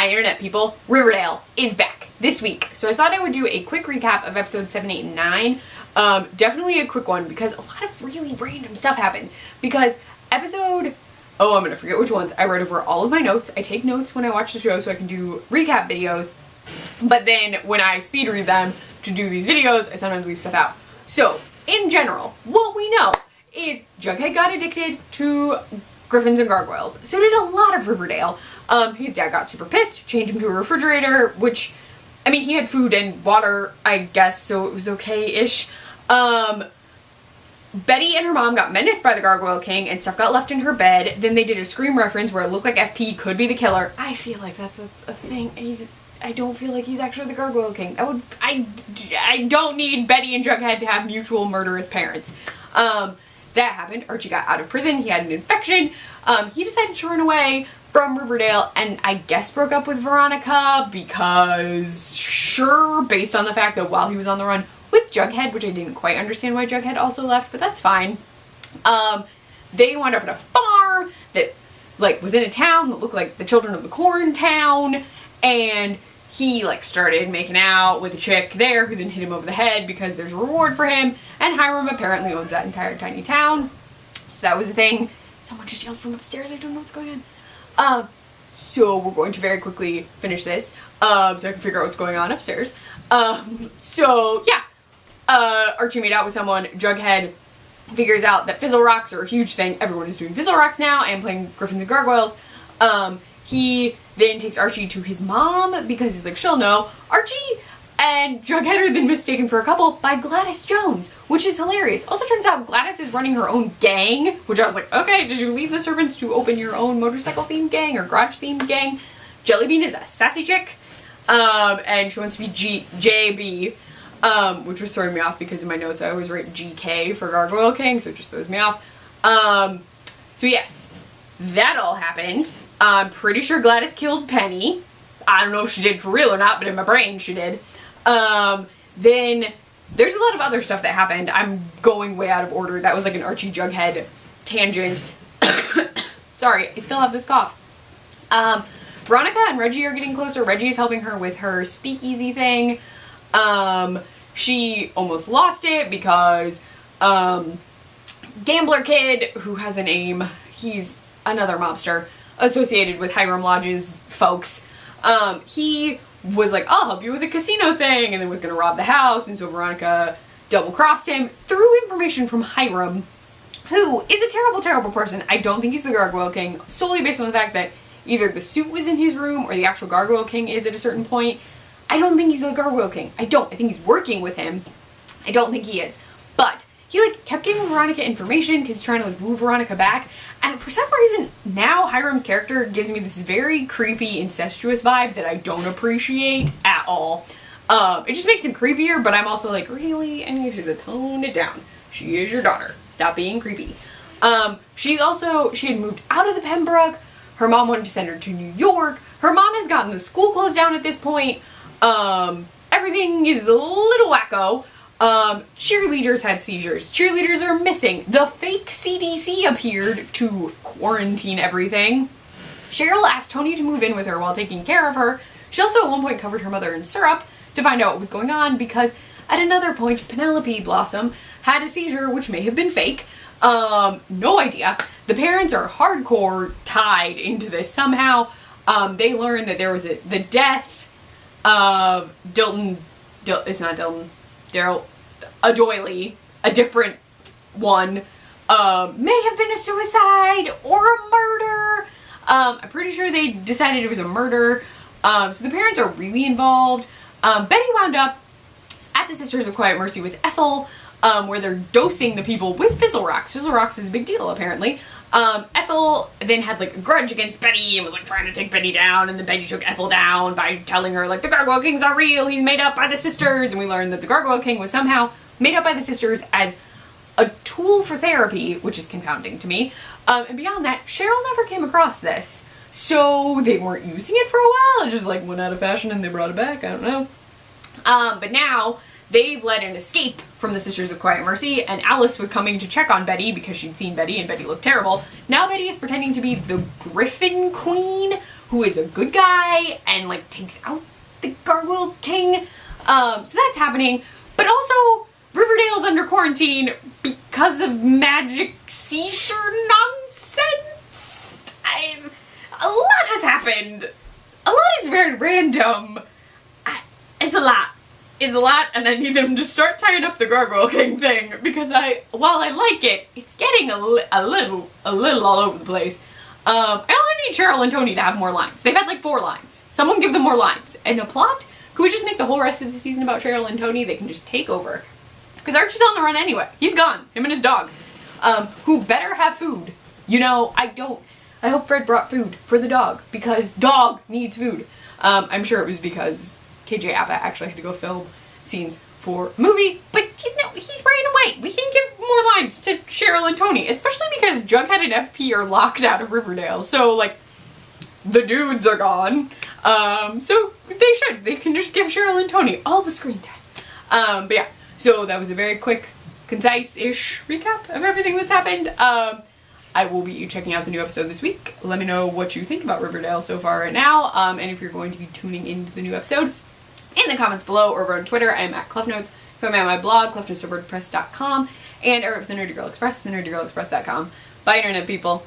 Hi internet people, Riverdale is back this week. So I thought I would do a quick recap of episodes 7, 8, and 9. Definitely a quick one because a lot of really random stuff happened. Because I'm gonna forget which ones. I write over all of my notes. I take notes when I watch the show so I can do recap videos. But then when I speed read them to do these videos, I sometimes leave stuff out. So, in general, what we know is Jughead got addicted to Griffins and Gargoyles. So did a lot of Riverdale. His dad got super pissed, chained him to a refrigerator, which, I mean, he had food and water, I guess, so it was okay-ish. Betty and her mom got menaced by the Gargoyle King and stuff got left in her bed. Then they did a Scream reference where it looked like FP could be the killer. I feel like that's a thing. I don't feel like he's actually the Gargoyle King. I don't need Betty and Jughead to have mutual murderous parents. That happened. Archie got out of prison. He had an infection. He decided to run away from Riverdale and I guess broke up with Veronica because, sure, based on the fact that while he was on the run with Jughead, which I didn't quite understand why Jughead also left, but that's fine. They wound up at a farm that, like, was in a town that looked like the Children of the Corn town, and he, like, started making out with a chick there who then hit him over the head because there's a reward for him, and Highr'd apparently owns that entire tiny town. So that was the thing. Someone just yelled from upstairs. I don't know what's going on. So we're going to very quickly finish this, so I can figure out what's going on upstairs. So yeah, Archie made out with someone. Jughead figures out that Fizzle Rocks are a huge thing. Everyone is doing Fizzle Rocks now and playing Griffins and Gargoyles. He then takes Archie to his mom because he's like, she'll know. Archie and Jughead are then mistaken for a couple by Gladys Jones, which is hilarious. Also turns out Gladys is running her own gang, which I was like, okay, did you leave the servants to open your own motorcycle-themed gang or garage-themed gang? Jellybean is a sassy chick, and she wants to be JB, which was throwing me off because in my notes I always write GK for Gargoyle King, so it just throws me off. So yes, that all happened. I'm pretty sure Gladys killed Penny. I don't know if she did for real or not, but in my brain she did. Then there's a lot of other stuff that happened. I'm going way out of order. That was like an Archie Jughead tangent. Sorry, I still have this cough. Veronica and Reggie are getting closer. Reggie is helping her with her speakeasy thing. She almost lost it because, Gambler Kid, who has a name, he's another mobster associated with Highr'd Lodge's folks. He was like, I'll help you with a casino thing, and then was gonna rob the house, and so Veronica double-crossed him through information from Highr'd, who is a terrible, terrible person. I don't think he's the Gargoyle King, solely based on the fact that either the suit was in his room or the actual Gargoyle King is at a certain point. I don't think he's the Gargoyle King. I think he's working with him. I don't think he is. But he, like, kept giving Veronica information because he's trying to, like, woo Veronica back. And for some reason, now Highr'd's character gives me this very creepy, incestuous vibe that I don't appreciate at all. It just makes him creepier, but I'm also like, really? I need you to tone it down. She is your daughter. Stop being creepy. She had moved out of the Pembroke. Her mom wanted to send her to New York. Her mom has gotten the school closed down at this point. Everything is a little wacko. Cheerleaders had seizures. Cheerleaders are missing. The fake CDC appeared to quarantine everything. Cheryl asked Tony to move in with her while taking care of her. She also at one point covered her mother in syrup to find out what was going on because at another point Penelope Blossom had a seizure which may have been fake. No idea. The parents are hardcore tied into this somehow. They learned that there was the death of Daryl, a doily, a different one, may have been a suicide or a murder. I'm pretty sure they decided it was a murder. So the parents are really involved. Betty wound up at the Sisters of Quiet Mercy with Ethel, where they're dosing the people with Fizzle Rocks. Fizzle Rocks is a big deal, apparently. Ethel then had, like, a grudge against Betty and was, like, trying to take Betty down, and then Betty took Ethel down by telling her, like, the Gargoyle King's not real, he's made up by the Sisters, and we learned that the Gargoyle King was somehow made up by the Sisters as a tool for therapy, which is confounding to me. And beyond that, Cheryl never came across this, so they weren't using it for a while, it just, like, went out of fashion and they brought it back, I don't know. But now they've led an escape from the Sisters of Quiet Mercy, and Alice was coming to check on Betty because she'd seen Betty and Betty looked terrible. Now Betty is pretending to be the Griffin Queen, who is a good guy and like takes out the Gargoyle King. So that's happening. But also, Riverdale's under quarantine because of magic seizure nonsense. A lot has happened. A lot is very random. It's a lot. It's a lot, and I need them to start tying up the Gargoyle King thing, because while I like it, it's getting a little all over the place. I only need Cheryl and Tony to have more lines. They've had like 4 lines. Someone give them more lines. And a plot? Could we just make the whole rest of the season about Cheryl and Tony? They can just take over. Because Archie's on the run anyway. He's gone. Him and his dog. Who better have food. You know, I hope Fred brought food for the dog, because dog needs food. I'm sure it was because KJ Appa actually had to go film scenes for a movie, but you know, he's running away. We can give more lines to Cheryl and Tony, especially because Jughead and FP are locked out of Riverdale, so like, the dudes are gone. So they can just give Cheryl and Tony all the screen time. But yeah, so that was a very quick, concise-ish recap of everything that's happened. I will be checking out the new episode this week. Let me know what you think about Riverdale so far right now, and if you're going to be tuning into the new episode in the comments below or over on Twitter. I am at CleffNotes. Find me on my blog, cleffnoteswordpress.com, and or the Nerdy Girl Express, thenerdygirlexpress.com. Bye, internet people.